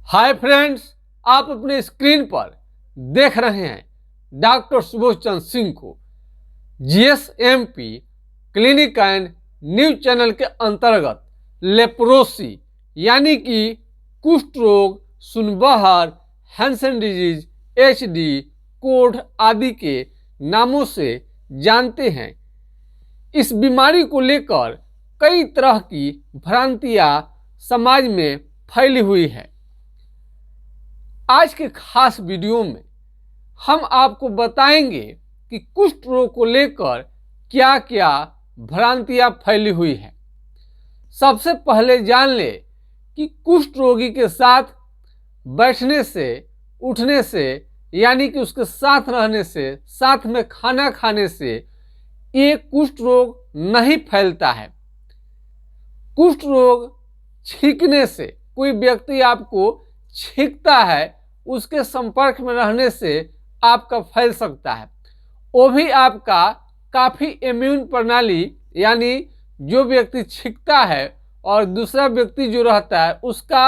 Hi friends, आप अपने screen पर देख रहे हैं डॉक्टर सुबोध चंद्र सिंह को जीएसएमपी क्लिनिक एंड न्यूज चैनल के अंतर्गत लेप्रोसी यानी कि कुष्ठ रोग, सुनबहर, हैंसन डिजीज, एचडी, कोढ़ आदि के नामों से जानते हैं। इस बीमारी को लेकर कई तरह की भ्रांतियां समाज में फैली हुई है। आज के खास वीडियो में हम आपको बताएंगे कि कुष्ठ रोग को लेकर क्या क्या भ्रांतियां फैली हुई है। सबसे पहले जान ले कि कुष्ठ रोगी के साथ बैठने से, उठने से यानी कि उसके साथ रहने से, साथ में खाना खाने से ये कुष्ठ रोग नहीं फैलता है। कुष्ठ रोग छींकने से, कोई व्यक्ति आपको छींकता है, उसके संपर्क में रहने से आपका फैल सकता है। वो भी आपका काफ़ी इम्यून प्रणाली यानी जो व्यक्ति छींकता है और दूसरा व्यक्ति जो रहता है उसका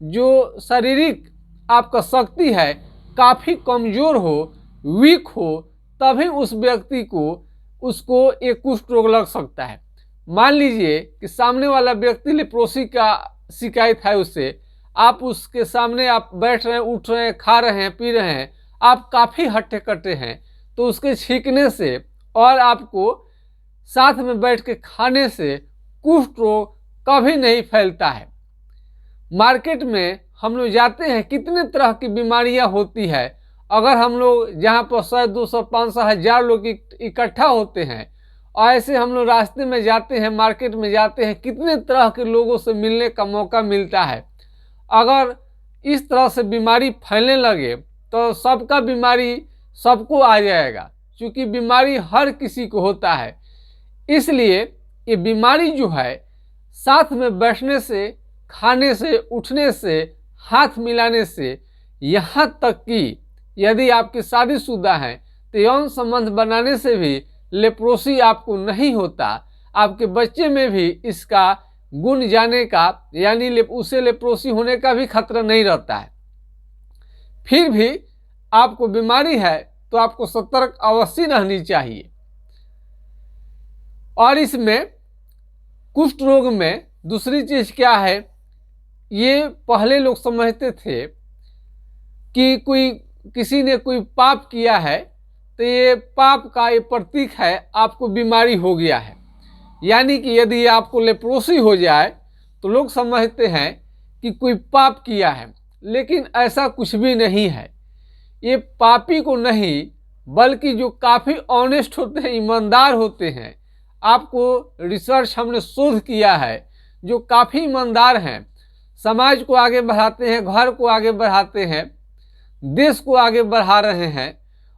जो शारीरिक आपका शक्ति है काफ़ी कमज़ोर हो, वीक हो, तभी उस व्यक्ति को उसको एक कुष्ठ रोग लग सकता है। मान लीजिए कि सामने वाला व्यक्ति लेप्रोसी का शिकायत है, उससे आप उसके सामने आप बैठ रहे हैं, उठ रहे हैं, खा रहे हैं, पी रहे हैं, आप काफ़ी हट्टे कट्टे हैं, तो उसके छींकने से और आपको साथ में बैठ के खाने से कुष्ठ रोग कभी नहीं फैलता है। मार्केट में हम लोग जाते हैं, कितने तरह की बीमारियां होती है। अगर हम लोग जहाँ पर 100, 200, 500, 1000 लोग इकट्ठा होते हैं और ऐसे हम लोग रास्ते में जाते हैं, मार्केट में जाते हैं, कितने तरह के लोगों से मिलने का मौका मिलता है। अगर इस तरह से बीमारी फैलने लगे तो सबका बीमारी सबको आ जाएगा, क्योंकि बीमारी हर किसी को होता है। इसलिए ये बीमारी जो है साथ में बैठने से, खाने से, उठने से, हाथ मिलाने से, यहाँ तक कि यदि आपकी शादीशुदा है तो यौन संबंध बनाने से भी लेप्रोसी आपको नहीं होता। आपके बच्चे में भी इसका गुण जाने का यानी उसे लेप्रोसी होने का भी खतरा नहीं रहता है। फिर भी आपको बीमारी है तो आपको सतर्क अवश्य रहनी चाहिए। और इसमें कुष्ठ रोग में दूसरी चीज क्या है, ये पहले लोग समझते थे कि किसी ने कोई पाप किया है तो ये पाप का ये प्रतीक है, आपको बीमारी हो गया है। यानी कि यदि आपको लेप्रोसी हो जाए तो लोग समझते हैं कि कोई पाप किया है, लेकिन ऐसा कुछ भी नहीं है। ये पापी को नहीं, बल्कि जो काफ़ी ऑनेस्ट होते हैं, ईमानदार होते हैं, आपको रिसर्च हमने शोध किया है, जो काफ़ी ईमानदार हैं, समाज को आगे बढ़ाते हैं, घर को आगे बढ़ाते हैं, देश को आगे बढ़ा रहे हैं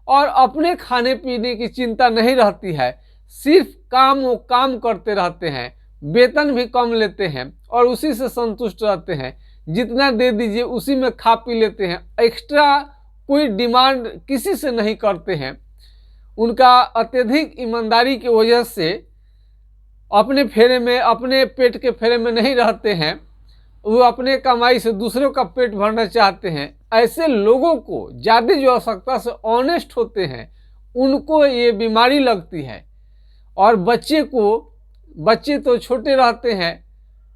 और अपने खाने पीने की चिंता नहीं रहती है, सिर्फ काम करते रहते हैं, वेतन भी कम लेते हैं और उसी से संतुष्ट रहते हैं। जितना दे दीजिए उसी में खा पी लेते हैं, एक्स्ट्रा कोई डिमांड किसी से नहीं करते हैं। उनका अत्यधिक ईमानदारी की वजह से अपने फेरे में, अपने पेट के फेरे में नहीं रहते हैं, वो अपने कमाई से दूसरों का पेट भरना चाहते हैं। ऐसे लोगों को ज़्यादा जो आवश्यकता से ऑनेस्ट होते हैं उनको ये बीमारी लगती है। और बच्चे तो छोटे रहते हैं,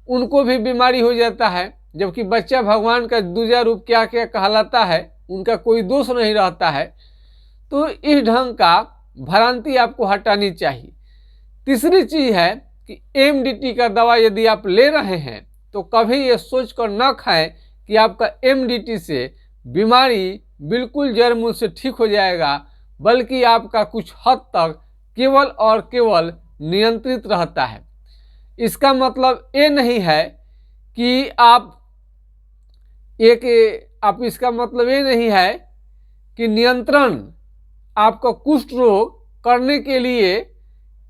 उनको भी बीमारी हो जाता है, जबकि बच्चा भगवान का दूजा रूप क्या क्या कहलाता है, उनका कोई दोष नहीं रहता है। तो इस ढंग का भ्रांति आपको हटानी चाहिए। तीसरी चीज़ है कि एमडीटी का दवा यदि आप ले रहे हैं तो कभी ये सोच कर न खाएं कि आपका एमडीटी से बीमारी बिल्कुल जड़ मूल से ठीक हो जाएगा, बल्कि आपका कुछ हद तक केवल और केवल नियंत्रित रहता है। इसका मतलब ये नहीं है कि इसका मतलब ये नहीं है कि नियंत्रण आपका कुष्ठ रोग करने के लिए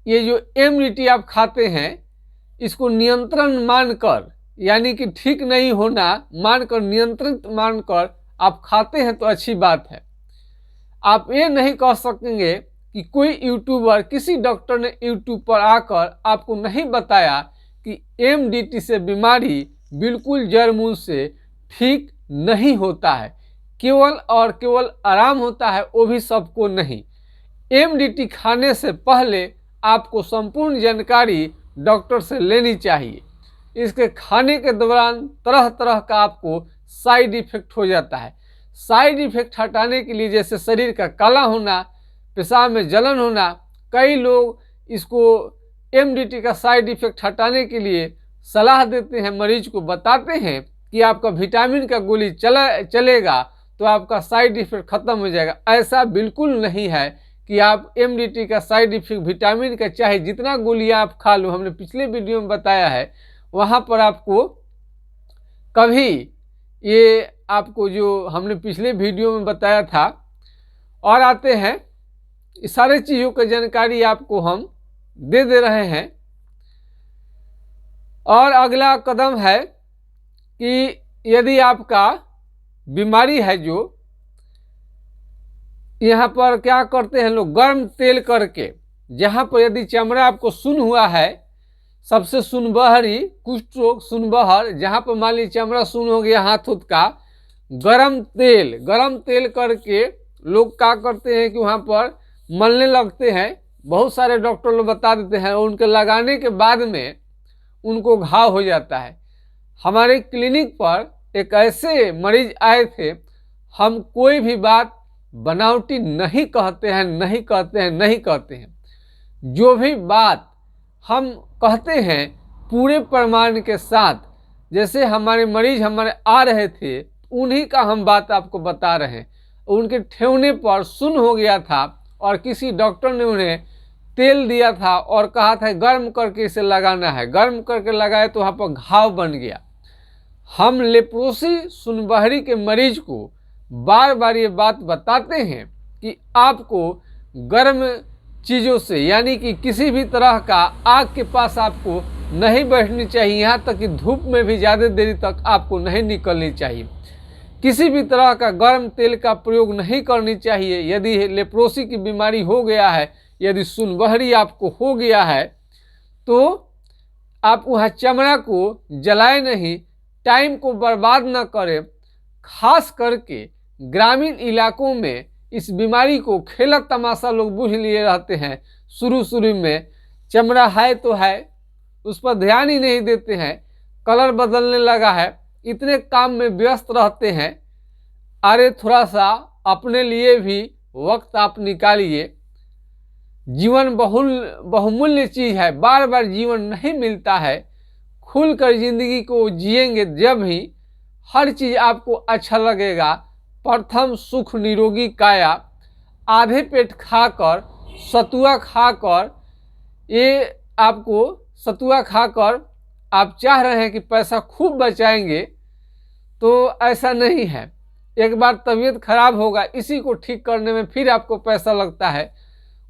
ये जो एमडीटी आप खाते हैं इसको नियंत्रण मानकर, यानी कि ठीक नहीं होना मानकर, नियंत्रित मानकर आप खाते हैं तो अच्छी बात है। आप ये नहीं कह सकेंगे कि कोई यूट्यूबर, किसी डॉक्टर ने यूट्यूब पर आकर आपको नहीं बताया कि एमडीटी से बीमारी बिल्कुल जड़ मूल से ठीक नहीं होता है, केवल और केवल आराम होता है, वो भी सबको नहीं। एमडीटी खाने से पहले आपको संपूर्ण जानकारी डॉक्टर से लेनी चाहिए। इसके खाने के दौरान तरह तरह का आपको साइड इफेक्ट हो जाता है। साइड इफेक्ट हटाने के लिए जैसे शरीर का काला होना, पेशाब में जलन होना, कई लोग इसको एमडीटी का साइड इफेक्ट हटाने के लिए सलाह देते हैं, मरीज को बताते हैं कि आपका विटामिन का गोली चलेगा तो आपका साइड इफेक्ट खत्म हो जाएगा। ऐसा बिल्कुल नहीं है कि आप एमडीटी का साइड इफेक्ट विटामिन का चाहे जितना गोलियां आप खा लो, हमने पिछले वीडियो में बताया है, वहाँ पर आपको कभी ये आपको जो हमने पिछले वीडियो में बताया था। और आते हैं, इस सारे चीज़ों की जानकारी आपको हम दे रहे हैं। और अगला कदम है कि यदि आपका बीमारी है, जो यहाँ पर क्या करते हैं लोग, गर्म तेल करके, जहाँ पर यदि चमड़ा आपको सुन हुआ है, सबसे सुनबहरी कुष्ठ रोग सुनबहर, जहाँ पर मान लीजिए चमड़ा सुन हो गया हाथ उथ का, गरम तेल करके लोग क्या करते हैं कि वहाँ पर मलने लगते हैं। बहुत सारे डॉक्टर लोग बता देते हैं, और उनके लगाने के बाद में उनको घाव हो जाता है। हमारे क्लिनिक पर एक ऐसे मरीज आए थे, हम कोई भी बात बनावटी नहीं कहते हैं। जो भी बात हम कहते हैं पूरे प्रमाण के साथ, जैसे हमारे मरीज हमारे आ रहे थे, उन्हीं का हम बात आपको बता रहे हैं। उनके ठेवने पर सुन्न हो गया था और किसी डॉक्टर ने उन्हें तेल दिया था और कहा था गर्म करके इसे लगाना है। गर्म करके लगाए तो वहाँ पर घाव बन गया। हम लेप्रोसी सुनबहरी के मरीज को बार बार ये बात बताते हैं कि आपको गर्म चीज़ों से, यानी कि किसी भी तरह का आग के पास आपको नहीं बैठनी चाहिए, यहाँ तक कि धूप में भी ज़्यादा देरी तक आपको नहीं निकलनी चाहिए। किसी भी तरह का गर्म तेल का प्रयोग नहीं करनी चाहिए। यदि लेप्रोसी की बीमारी हो गया है, यदि सुनबहरी आपको हो गया है, तो आप वहाँ चमड़ा को जलाए नहीं, टाइम को बर्बाद न करें। खास करके ग्रामीण इलाकों में इस बीमारी को खेला तमाशा लोग बूझ लिए रहते हैं। शुरू में चमड़ा है तो है, उस पर ध्यान ही नहीं देते हैं, कलर बदलने लगा है, इतने काम में व्यस्त रहते हैं। अरे थोड़ा सा अपने लिए भी वक्त आप निकालिए। जीवन बहुमूल्य चीज़ है, बार बार जीवन नहीं मिलता है। खुलकर जिंदगी को जिएंगे जब ही हर चीज़ आपको अच्छा लगेगा। प्रथम सुख निरोगी काया, आधे पेट खाकर सतुआ खाकर, ये आपको सतुआ खाकर आप चाह रहे हैं कि पैसा खूब बचाएंगे, तो ऐसा नहीं है। एक बार तबीयत खराब होगा, इसी को ठीक करने में फिर आपको पैसा लगता है।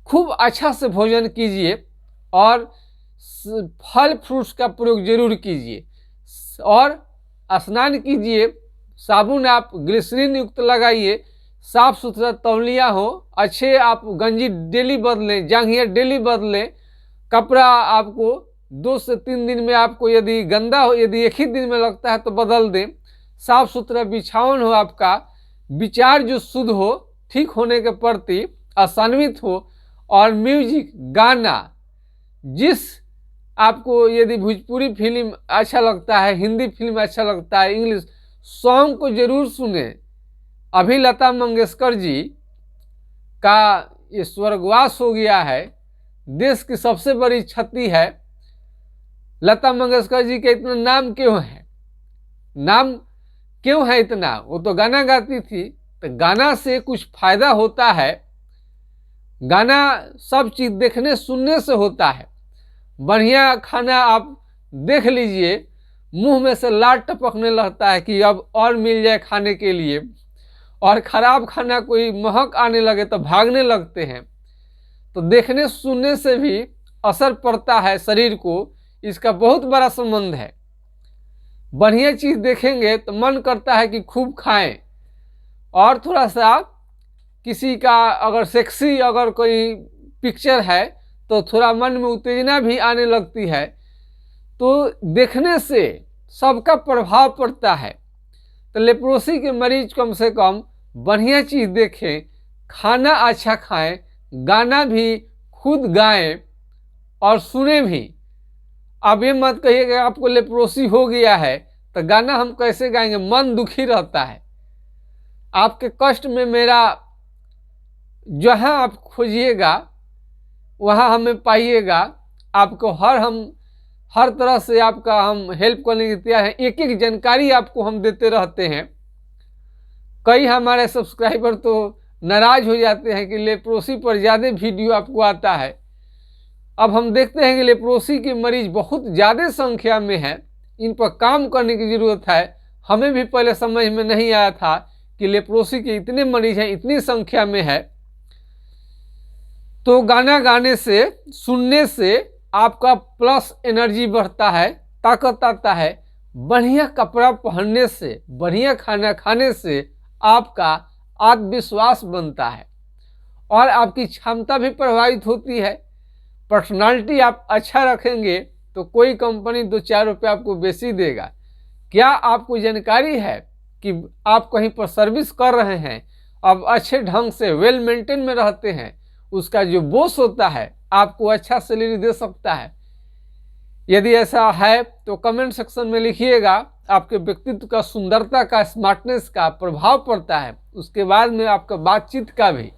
खूब अच्छा से भोजन कीजिए और फल फ्रूट्स का प्रयोग जरूर कीजिए, और स्नान कीजिए। साबुन आप ग्लिसरीन युक्त लगाइए, साफ सुथरा तौलिया हो, अच्छे आप गंजी डेली बदलें, जांघिया डेली बदलें। कपड़ा आपको 2 से 3 दिन में, आपको यदि गंदा हो, यदि एक ही दिन में लगता है तो बदल दें। साफ सुथरा बिछावन हो, आपका विचार जो शुद्ध हो, ठीक होने के प्रति आसान्वित हो। और म्यूजिक गाना, जिस आपको यदि भोजपुरी फिल्म अच्छा लगता है, हिंदी फिल्म अच्छा लगता है, इंग्लिश सॉन्ग को जरूर सुने। अभी लता मंगेशकर जी का ये स्वर्गवास हो गया है, देश की सबसे बड़ी क्षति है। लता मंगेशकर जी के इतना नाम क्यों है? नाम क्यों है इतना? वो तो गाना गाती थी, तो गाना से कुछ फायदा होता है। गाना सब चीज़ देखने सुनने से होता है। बढ़िया खाना आप देख लीजिए, मुंह में से लार टपकने लगता है कि अब और मिल जाए खाने के लिए, और ख़राब खाना कोई महक आने लगे तो भागने लगते हैं। तो देखने सुनने से भी असर पड़ता है शरीर को, इसका बहुत बड़ा संबंध है। बढ़िया चीज़ देखेंगे तो मन करता है कि खूब खाएं, और थोड़ा सा किसी का अगर सेक्सी अगर कोई पिक्चर है तो थोड़ा मन में उत्तेजना भी आने लगती है। तो देखने से सबका प्रभाव पड़ता है। तो लेप्रोसी के मरीज कम से कम बढ़िया चीज़ देखें, खाना अच्छा खाएं, गाना भी खुद गाएं और सुने भी। अब ये मत कहिए कि आपको लेप्रोसी हो गया है तो गाना हम कैसे गाएंगे, मन दुखी रहता है। आपके कष्ट में मेरा, जहाँ आप खोजिएगा वहाँ हमें पाइएगा। आपको हर तरह से आपका हम हेल्प करने के तैयार हैं। एक एक जानकारी आपको हम देते रहते हैं। कई हमारे सब्सक्राइबर तो नाराज हो जाते हैं कि लेप्रोसी पर ज़्यादा वीडियो आपको आता है। अब हम देखते हैं कि लेप्रोसी के मरीज बहुत ज़्यादा संख्या में हैं, इन पर काम करने की ज़रूरत है। हमें भी पहले समझ में नहीं आया था कि लेप्रोसी के इतने मरीज हैं, इतनी संख्या में है। तो गाना गाने से, सुनने से आपका प्लस एनर्जी बढ़ता है, ताकत आता है। बढ़िया कपड़ा पहनने से, बढ़िया खाना खाने से आपका आत्मविश्वास बनता है और आपकी क्षमता भी प्रभावित होती है। पर्सनालिटी आप अच्छा रखेंगे तो कोई कंपनी 2-4 रुपये आपको बेसी देगा। क्या आपको जानकारी है कि आप कहीं पर सर्विस कर रहे हैं, अब अच्छे ढंग से वेल मेंटेन में रहते हैं, उसका जो बॉस होता है आपको अच्छा सैलरी दे सकता है। यदि ऐसा है तो कमेंट सेक्शन में लिखिएगा। आपके व्यक्तित्व का, सुंदरता का, स्मार्टनेस का प्रभाव पड़ता है। उसके बाद में आपका बातचीत का भी।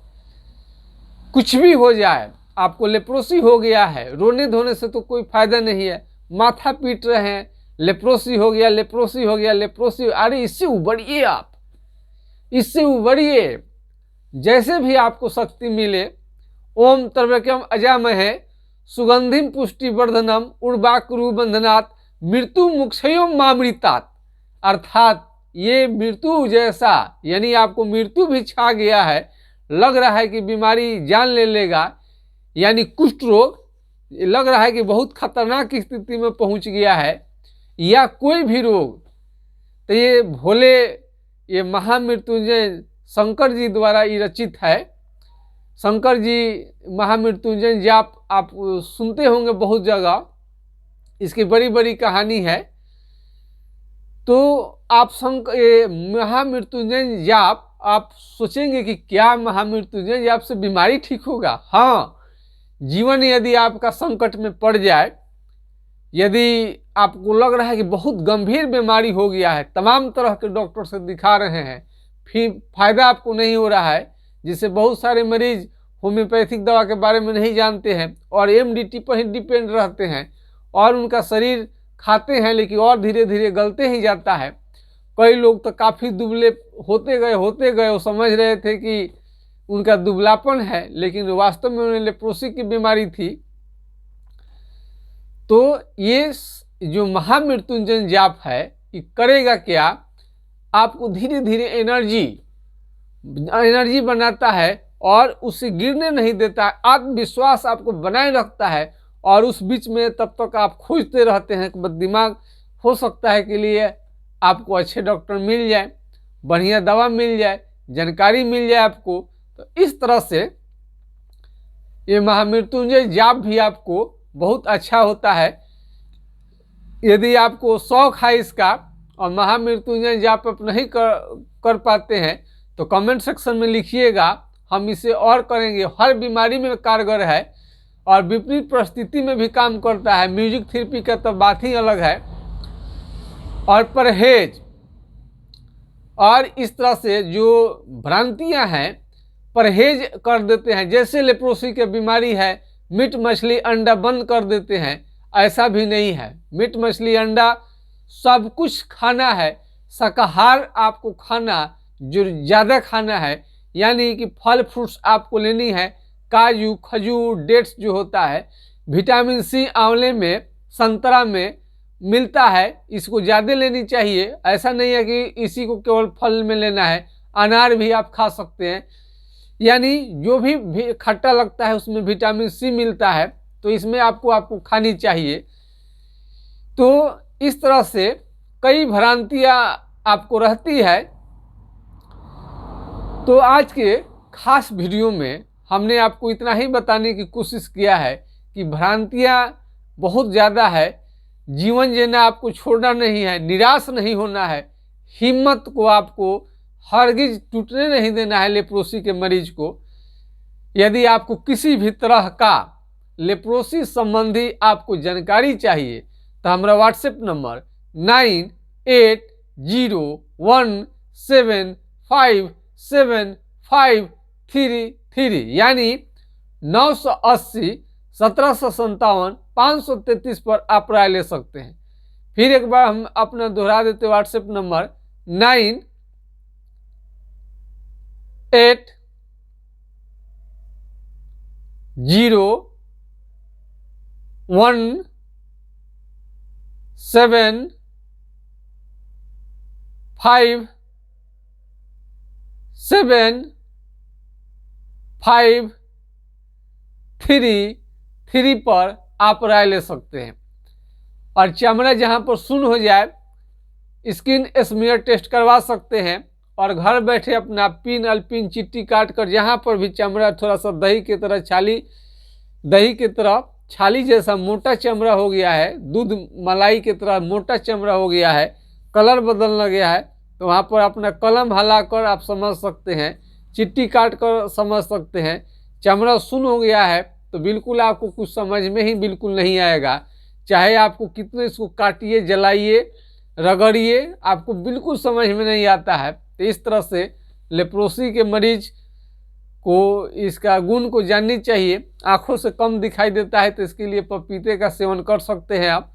कुछ भी हो जाए, आपको लेप्रोसी हो गया है, रोने धोने से तो कोई फायदा नहीं है। माथा पीट रहे हैं, लेप्रोसी हो गया, लेप्रोसी हो गया, लेप्रोसी, अरे इससे उबरिए, आप इससे उबरिए। जैसे भी आपको शक्ति मिले। ओम त्र्यंबकम अजामहे सुगंधिम पुष्टिवर्धनम उर्वाकुरु बंधनात् मृत्यु मुक्षयोम मामृतात्। अर्थात ये मृत्यु जैसा, यानी आपको मृत्यु भी छा गया है, लग रहा है कि बीमारी जान ले लेगा, यानी कुष्ठ रोग लग रहा है कि बहुत खतरनाक स्थिति में पहुंच गया है, या कोई भी रोग, तो ये भोले, ये महामृत्युंजय शंकर जी द्वारा ये रचित है। शंकर जी महामृत्युंजय जाप आप सुनते होंगे बहुत जगह, इसकी बड़ी बड़ी कहानी है। तो आप महामृत्युंजय जाप आप सोचेंगे कि क्या महामृत्युंजय जाप से बीमारी ठीक होगा? हाँ, जीवन यदि आपका संकट में पड़ जाए, यदि आपको लग रहा है कि बहुत गंभीर बीमारी हो गया है, तमाम तरह के डॉक्टर से दिखा रहे हैं, फिर फायदा आपको नहीं हो रहा है, जिससे बहुत सारे मरीज होम्योपैथिक दवा के बारे में नहीं जानते हैं और एमडीटी पर ही डिपेंड रहते हैं और उनका शरीर खाते हैं लेकिन और धीरे धीरे गलते ही जाता है। कई लोग तो काफ़ी दुबले होते गए, वो समझ रहे थे कि उनका दुबलापन है, लेकिन वास्तव में उन्हें लेप्रोसी की बीमारी थी। तो ये जो महामृत्युंजय जाप है, ये करेगा क्या? आपको धीरे धीरे एनर्जी बनाता है और उसे गिरने नहीं देता, आत्मविश्वास आपको बनाए रखता है। और उस बीच में तब तक आप खोजते रहते हैं कि दिमाग हो सकता है के लिए आपको अच्छे डॉक्टर मिल जाए, बढ़िया दवा मिल जाए, जानकारी मिल जाए आपको। तो इस तरह से ये महामृत्युंजय जाप भी आपको बहुत अच्छा होता है। यदि आपको शौक है इसका और महामृत्युंजय जाप आप नहीं कर पाते हैं तो कमेंट सेक्शन में लिखिएगा, हम इसे और करेंगे। हर बीमारी में कारगर है और विपरीत परिस्थिति में भी काम करता है। म्यूजिक थेरेपी का तो बात ही अलग है। और परहेज, और इस तरह से जो भ्रांतियां हैं, परहेज कर देते हैं। जैसे लेप्रोसी की बीमारी है, मीट मछली अंडा बंद कर देते हैं, ऐसा भी नहीं है। मीट मछली अंडा सब कुछ खाना है, शाकाहार आपको खाना जो ज़्यादा खाना है, यानी कि फल फ्रूट्स आपको लेनी है, काजू, खजूर, डेट्स जो होता है, विटामिन सी आंवले में, संतरा में मिलता है, इसको ज़्यादा लेनी चाहिए। ऐसा नहीं है कि इसी को केवल फल में लेना है, अनार भी आप खा सकते हैं। यानी जो भी खट्टा लगता है उसमें विटामिन सी मिलता है, तो इसमें आपको खानी चाहिए। तो इस तरह से कई भ्रांतियाँ आपको रहती है। तो आज के खास वीडियो में हमने आपको इतना ही बताने की कोशिश किया है कि भ्रांतियाँ बहुत ज़्यादा है। जीवन जीना आपको छोड़ना नहीं है, निराश नहीं होना है, हिम्मत को आपको हरगिज टूटने नहीं देना है लेप्रोसी के मरीज को। यदि आपको किसी भी तरह का लेप्रोसी संबंधी आपको जानकारी चाहिए तो हमारा व्हाट्सएप नंबर 9808057533 यानी 980 1757 533 पर आप राय ले सकते हैं। फिर एक बार हम अपना दोहरा देते व्हाट्सएप नंबर 9808757533 पर आप राय ले सकते हैं। और चमड़ा जहां पर सुन्न हो जाए स्किन स्मीयर टेस्ट करवा सकते हैं और घर बैठे अपना पिन अल्पिन चिट्टी काट कर जहाँ पर भी चमड़ा थोड़ा सा दही की तरह छाली जैसा मोटा चमड़ा हो गया है, दूध मलाई की तरह मोटा चमड़ा हो गया है, कलर बदलने गया है, तो वहाँ पर अपना कलम हिलाकर आप समझ सकते हैं, चिट्टी काट कर समझ सकते हैं। चमड़ा सुन्न हो गया है तो बिल्कुल आपको कुछ समझ में ही बिल्कुल नहीं आएगा, चाहे आपको कितने इसको काटिए जलाइए रगड़िए आपको बिल्कुल समझ में नहीं आता है। तो इस तरह से लेप्रोसी के मरीज को इसका गुण को जाननी चाहिए। आंखों से कम दिखाई देता है तो इसके लिए पपीते का सेवन कर सकते हैं आप।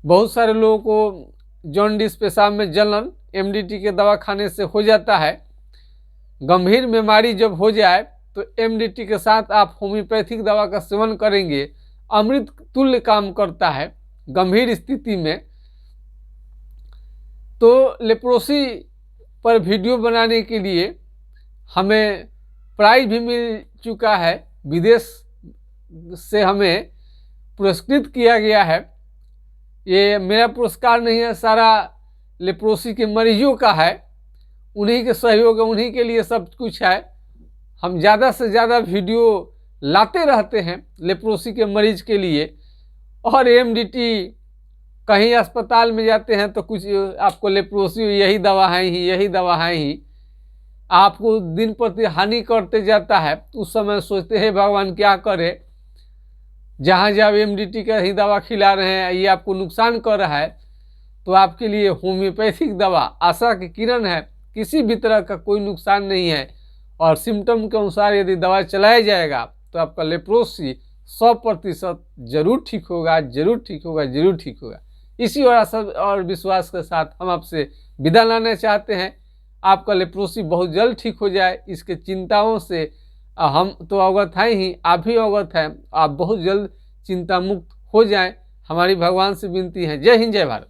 बहुत सारे लोगों को जॉन्डिस पेशाब में जलन एमडीटी के दवा खाने से हो जाता है। गंभीर बीमारी जब हो जाए तो एमडीटी के साथ आप होम्योपैथिक दवा का सेवन करेंगे, अमृत तुल्य काम करता है गंभीर स्थिति में। तो लेप्रोसी पर वीडियो बनाने के लिए हमें प्राइज भी मिल चुका है, विदेश से हमें पुरस्कृत किया गया है। ये मेरा पुरस्कार नहीं है, सारा लेप्रोसी के मरीजों का है, उन्हीं के सहयोग है, उन्हीं के लिए सब कुछ है। हम ज़्यादा से ज़्यादा वीडियो लाते रहते हैं लेप्रोसी के मरीज के लिए। और एमडीटी कहीं अस्पताल में जाते हैं तो कुछ आपको लेप्रोसी यही दवा है ही, यही दवा है ही, आपको दिन प्रति हानि करते जाता है। उस समय सोचते हैं भगवान क्या करे, जहाँ जहाँ एमडीटी का ही दवा खिला रहे हैं ये आपको नुकसान कर रहा है। तो आपके लिए होम्योपैथिक दवा आशा की किरण है, किसी भी तरह का कोई नुकसान नहीं है और सिम्टम के अनुसार यदि दवा चलाया जाएगा तो आपका लेप्रोसी 100% जरूर ठीक होगा, जरूर ठीक होगा, जरूर ठीक होगा। इसी और आशा और विश्वास के साथ हम आपसे विदा लेना चाहते हैं। आपका लेप्रोसी बहुत जल्द ठीक हो जाए, इसके चिंताओं से हम तो अवगत हैं ही, आप भी अवगत हैं, आप बहुत जल्द चिंता मुक्त हो जाएं। हमारी भगवान से विनती है। जय हिंद, जय भारत।